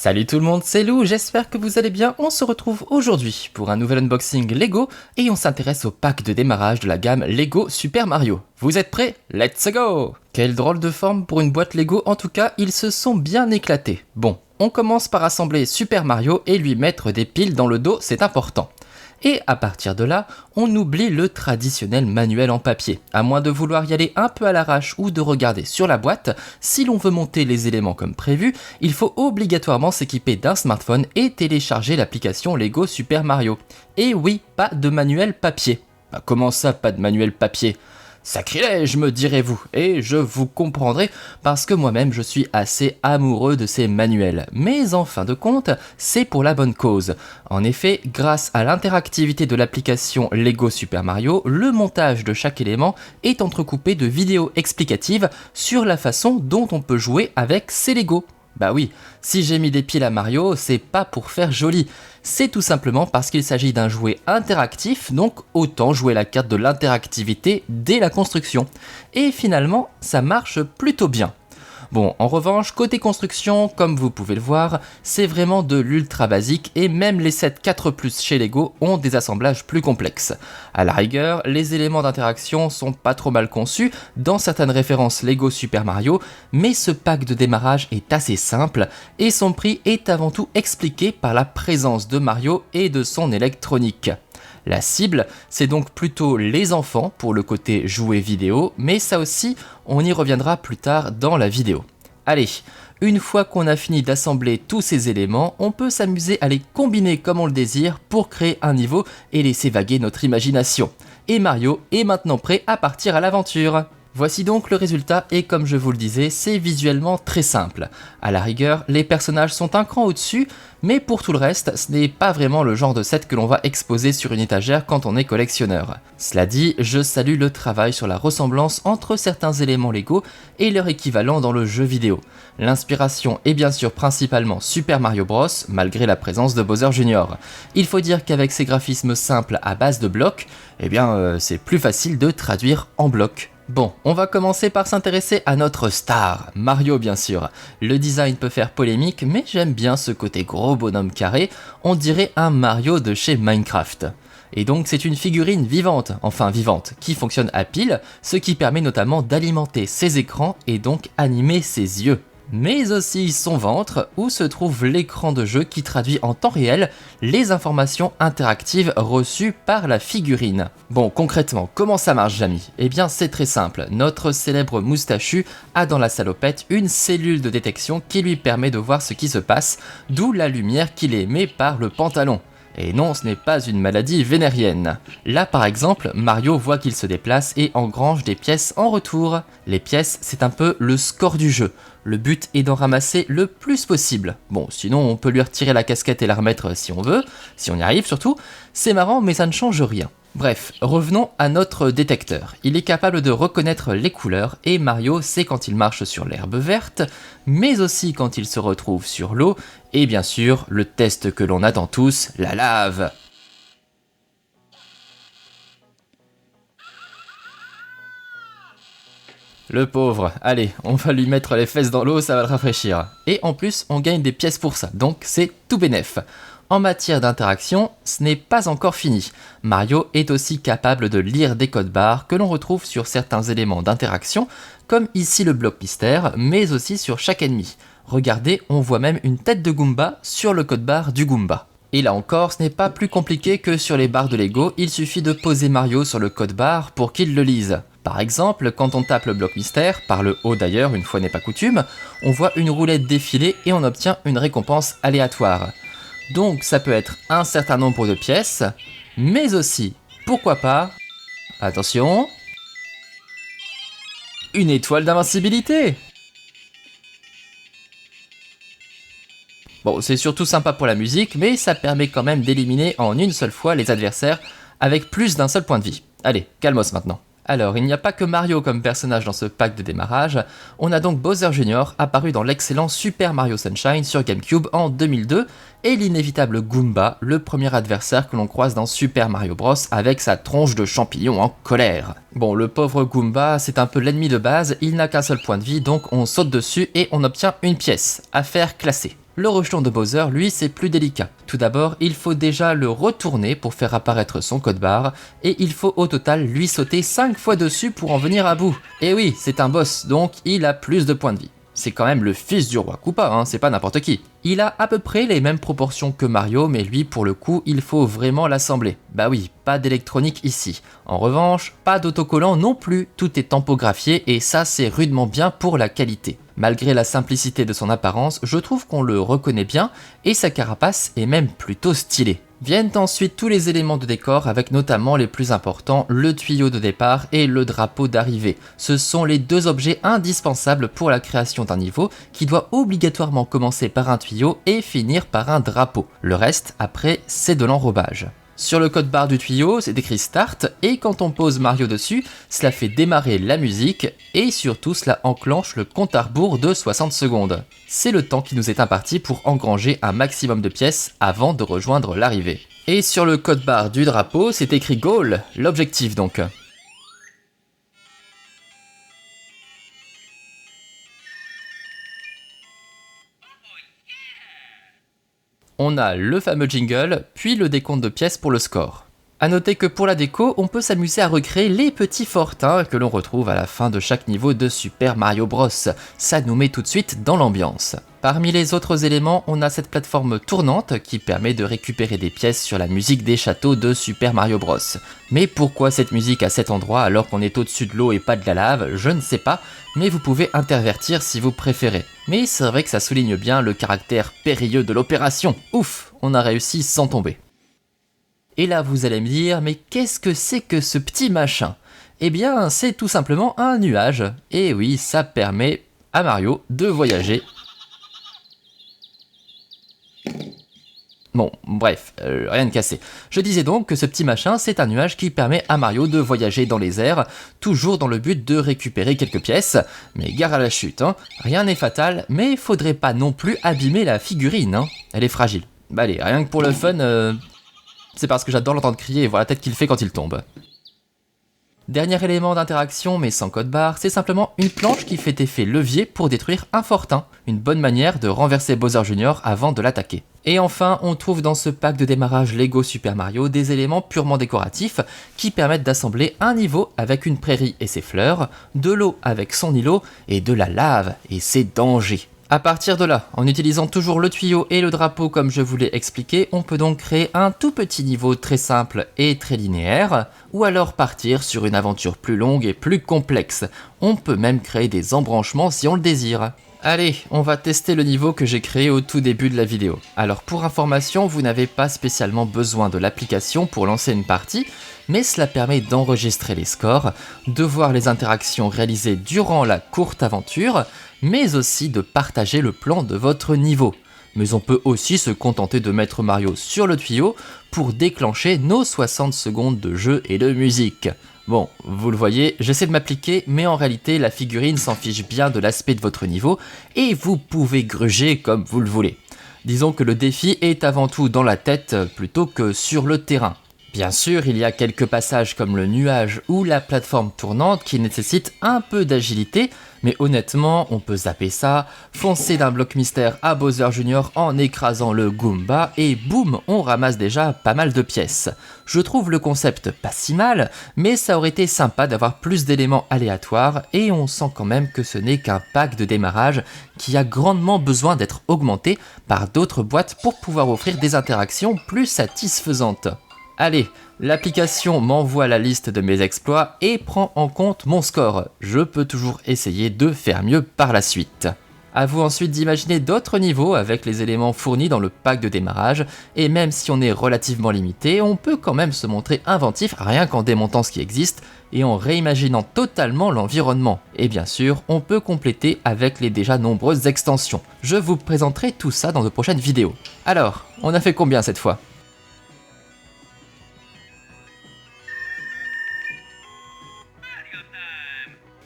Salut tout le monde, c'est Lou, j'espère que vous allez bien. On se retrouve aujourd'hui pour un nouvel unboxing Lego et on s'intéresse au pack de démarrage de la gamme Lego Super Mario. Vous êtes prêts? Let's go! Quelle drôle de forme pour une boîte Lego, en tout cas, ils se sont bien éclatés. Bon, on commence par assembler Super Mario et lui mettre des piles dans le dos, c'est important. Et à partir de là, on oublie le traditionnel manuel en papier. À moins de vouloir y aller un peu à l'arrache ou de regarder sur la boîte, si l'on veut monter les éléments comme prévu, il faut obligatoirement s'équiper d'un smartphone et télécharger l'application Lego Super Mario. Et oui, pas de manuel papier. Bah comment ça, pas de manuel papier ? Sacrilège, me direz-vous, et je vous comprendrai parce que moi-même je suis assez amoureux de ces manuels. Mais en fin de compte, c'est pour la bonne cause. En effet, grâce à l'interactivité de l'application Lego Super Mario, le montage de chaque élément est entrecoupé de vidéos explicatives sur la façon dont on peut jouer avec ces Lego. Bah oui, si j'ai mis des piles à Mario, c'est pas pour faire joli, c'est tout simplement parce qu'il s'agit d'un jouet interactif, donc autant jouer la carte de l'interactivité dès la construction. Et finalement, ça marche plutôt bien. Bon, en revanche, côté construction, comme vous pouvez le voir, c'est vraiment de l'ultra basique et même les sets 4+ chez Lego ont des assemblages plus complexes. À la rigueur, les éléments d'interaction sont pas trop mal conçus dans certaines références Lego Super Mario, mais ce pack de démarrage est assez simple et son prix est avant tout expliqué par la présence de Mario et de son électronique. La cible, c'est donc plutôt les enfants pour le côté jouet vidéo, mais ça aussi, on y reviendra plus tard dans la vidéo. Allez, une fois qu'on a fini d'assembler tous ces éléments, on peut s'amuser à les combiner comme on le désire pour créer un niveau et laisser vaguer notre imagination. Et Mario est maintenant prêt à partir à l'aventure. Voici donc le résultat et comme je vous le disais, c'est visuellement très simple. À la rigueur, les personnages sont un cran au-dessus, mais pour tout le reste, ce n'est pas vraiment le genre de set que l'on va exposer sur une étagère quand on est collectionneur. Cela dit, je salue le travail sur la ressemblance entre certains éléments Lego et leur équivalent dans le jeu vidéo. L'inspiration est bien sûr principalement Super Mario Bros, malgré la présence de Bowser Jr. Il faut dire qu'avec ces graphismes simples à base de blocs, c'est plus facile de traduire en blocs. Bon, on va commencer par s'intéresser à notre star, Mario bien sûr. Le design peut faire polémique, mais j'aime bien ce côté gros bonhomme carré, on dirait un Mario de chez Minecraft. Et donc c'est une figurine vivante, qui fonctionne à pile, ce qui permet notamment d'alimenter ses écrans et donc animer ses yeux. Mais aussi son ventre, où se trouve l'écran de jeu qui traduit en temps réel les informations interactives reçues par la figurine. Bon, concrètement, comment ça marche, Jamy ? Eh bien, c'est très simple. Notre célèbre moustachu a dans la salopette une cellule de détection qui lui permet de voir ce qui se passe, d'où la lumière qu'il émet par le pantalon. Et non, ce n'est pas une maladie vénérienne. Là par exemple, Mario voit qu'il se déplace et engrange des pièces en retour. Les pièces, c'est un peu le score du jeu. Le but est d'en ramasser le plus possible. Bon, sinon on peut lui retirer la casquette et la remettre si on veut, si on y arrive surtout. C'est marrant mais ça ne change rien. Bref, revenons à notre détecteur. Il est capable de reconnaître les couleurs et Mario sait quand il marche sur l'herbe verte, mais aussi quand il se retrouve sur l'eau, et bien sûr, le test que l'on attend tous, la lave. Le pauvre, allez, on va lui mettre les fesses dans l'eau, ça va le rafraîchir. Et en plus, on gagne des pièces pour ça, donc c'est tout bénef. En matière d'interaction, ce n'est pas encore fini. Mario est aussi capable de lire des codes barres que l'on retrouve sur certains éléments d'interaction, comme ici le bloc mystère, mais aussi sur chaque ennemi. Regardez, on voit même une tête de Goomba sur le code barre du Goomba. Et là encore, ce n'est pas plus compliqué que sur les barres de Lego, il suffit de poser Mario sur le code barre pour qu'il le lise. Par exemple, quand on tape le bloc mystère, par le haut d'ailleurs, une fois n'est pas coutume, on voit une roulette défiler et on obtient une récompense aléatoire. Donc ça peut être un certain nombre de pièces, mais aussi, pourquoi pas, attention, une étoile d'invincibilité. Bon, c'est surtout sympa pour la musique, mais ça permet quand même d'éliminer en une seule fois les adversaires avec plus d'un seul point de vie. Allez, calmos maintenant. Alors, il n'y a pas que Mario comme personnage dans ce pack de démarrage, on a donc Bowser Jr. apparu dans l'excellent Super Mario Sunshine sur GameCube en 2002, et l'inévitable Goomba, le premier adversaire que l'on croise dans Super Mario Bros avec sa tronche de champignon en colère. Bon, le pauvre Goomba, c'est un peu l'ennemi de base, il n'a qu'un seul point de vie, donc on saute dessus et on obtient une pièce, affaire classée. Le rejeton de Bowser, lui, c'est plus délicat. Tout d'abord, il faut déjà le retourner pour faire apparaître son code barre, et il faut au total lui sauter 5 fois dessus pour en venir à bout. Et oui, c'est un boss, donc il a plus de points de vie. C'est quand même le fils du roi Koopa, hein, c'est pas n'importe qui. Il a à peu près les mêmes proportions que Mario, mais lui, pour le coup, il faut vraiment l'assembler. Bah oui, pas d'électronique ici. En revanche, pas d'autocollant non plus, tout est tampographié et ça, c'est rudement bien pour la qualité. Malgré la simplicité de son apparence, je trouve qu'on le reconnaît bien et sa carapace est même plutôt stylée. Viennent ensuite tous les éléments de décor avec notamment les plus importants, le tuyau de départ et le drapeau d'arrivée. Ce sont les deux objets indispensables pour la création d'un niveau qui doit obligatoirement commencer par un tuyau et finir par un drapeau. Le reste, après, c'est de l'enrobage. Sur le code barre du tuyau, c'est écrit Start et quand on pose Mario dessus, cela fait démarrer la musique et surtout cela enclenche le compte à rebours de 60 secondes. C'est le temps qui nous est imparti pour engranger un maximum de pièces avant de rejoindre l'arrivée. Et sur le code barre du drapeau, c'est écrit Goal, l'objectif donc. On a le fameux jingle, puis le décompte de pièces pour le score. A noter que pour la déco, on peut s'amuser à recréer les petits fortins que l'on retrouve à la fin de chaque niveau de Super Mario Bros. Ça nous met tout de suite dans l'ambiance. Parmi les autres éléments, on a cette plateforme tournante qui permet de récupérer des pièces sur la musique des châteaux de Super Mario Bros. Mais pourquoi cette musique à cet endroit alors qu'on est au-dessus de l'eau et pas de la lave, je ne sais pas, mais vous pouvez intervertir si vous préférez. Mais c'est vrai que ça souligne bien le caractère périlleux de l'opération. Ouf, on a réussi sans tomber. Et là vous allez me dire, mais qu'est-ce que c'est que ce petit machin? Eh bien c'est tout simplement un nuage. Et oui, ça permet à Mario de voyager. Bon, bref, rien de cassé. Je disais donc que ce petit machin, c'est un nuage qui permet à Mario de voyager dans les airs, toujours dans le but de récupérer quelques pièces. Mais gare à la chute, hein. Rien n'est fatal, mais faudrait pas non plus abîmer la figurine, hein. Elle est fragile. Bah allez, rien que pour le fun, c'est parce que j'adore l'entendre crier et voir la tête qu'il fait quand il tombe. Dernier élément d'interaction mais sans code barre, c'est simplement une planche qui fait effet levier pour détruire un fortin, une bonne manière de renverser Bowser Jr. avant de l'attaquer. Et enfin, on trouve dans ce pack de démarrage Lego Super Mario des éléments purement décoratifs qui permettent d'assembler un niveau avec une prairie et ses fleurs, de l'eau avec son îlot et de la lave et ses dangers. A partir de là, en utilisant toujours le tuyau et le drapeau comme je vous l'ai expliqué, on peut donc créer un tout petit niveau très simple et très linéaire, ou alors partir sur une aventure plus longue et plus complexe. On peut même créer des embranchements si on le désire. Allez, on va tester le niveau que j'ai créé au tout début de la vidéo. Alors pour information, vous n'avez pas spécialement besoin de l'application pour lancer une partie, mais cela permet d'enregistrer les scores, de voir les interactions réalisées durant la courte aventure, mais aussi de partager le plan de votre niveau. Mais on peut aussi se contenter de mettre Mario sur le tuyau pour déclencher nos 60 secondes de jeu et de musique. Bon, vous le voyez, j'essaie de m'appliquer, mais en réalité la figurine s'en fiche bien de l'aspect de votre niveau, et vous pouvez gruger comme vous le voulez. Disons que le défi est avant tout dans la tête plutôt que sur le terrain. Bien sûr, il y a quelques passages comme le nuage ou la plateforme tournante qui nécessitent un peu d'agilité, mais honnêtement, on peut zapper ça, foncer d'un bloc mystère à Bowser Jr. en écrasant le Goomba et boum, on ramasse déjà pas mal de pièces. Je trouve le concept pas si mal, mais ça aurait été sympa d'avoir plus d'éléments aléatoires et on sent quand même que ce n'est qu'un pack de démarrage qui a grandement besoin d'être augmenté par d'autres boîtes pour pouvoir offrir des interactions plus satisfaisantes. Allez, l'application m'envoie la liste de mes exploits et prend en compte mon score. Je peux toujours essayer de faire mieux par la suite. A vous ensuite d'imaginer d'autres niveaux avec les éléments fournis dans le pack de démarrage, et même si on est relativement limité, on peut quand même se montrer inventif rien qu'en démontant ce qui existe et en réimaginant totalement l'environnement. Et bien sûr, on peut compléter avec les déjà nombreuses extensions. Je vous présenterai tout ça dans de prochaines vidéos. Alors, on a fait combien cette fois ?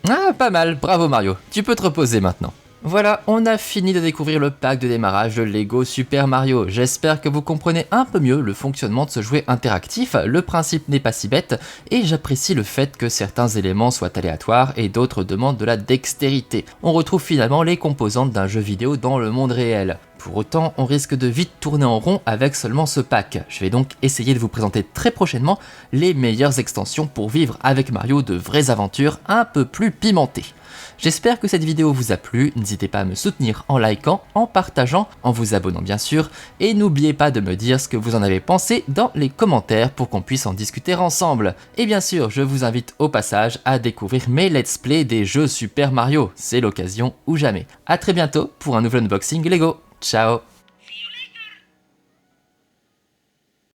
Ah, pas mal, bravo Mario, tu peux te reposer maintenant. Voilà, on a fini de découvrir le pack de démarrage de Lego Super Mario. J'espère que vous comprenez un peu mieux le fonctionnement de ce jouet interactif, le principe n'est pas si bête, et j'apprécie le fait que certains éléments soient aléatoires et d'autres demandent de la dextérité. On retrouve finalement les composantes d'un jeu vidéo dans le monde réel. Pour autant, on risque de vite tourner en rond avec seulement ce pack. Je vais donc essayer de vous présenter très prochainement les meilleures extensions pour vivre avec Mario de vraies aventures un peu plus pimentées. J'espère que cette vidéo vous a plu, n'hésitez pas à me soutenir en likant, en partageant, en vous abonnant bien sûr, et n'oubliez pas de me dire ce que vous en avez pensé dans les commentaires pour qu'on puisse en discuter ensemble. Et bien sûr, je vous invite au passage à découvrir mes let's play des jeux Super Mario, c'est l'occasion ou jamais. A très bientôt pour un nouvel unboxing Lego, ciao.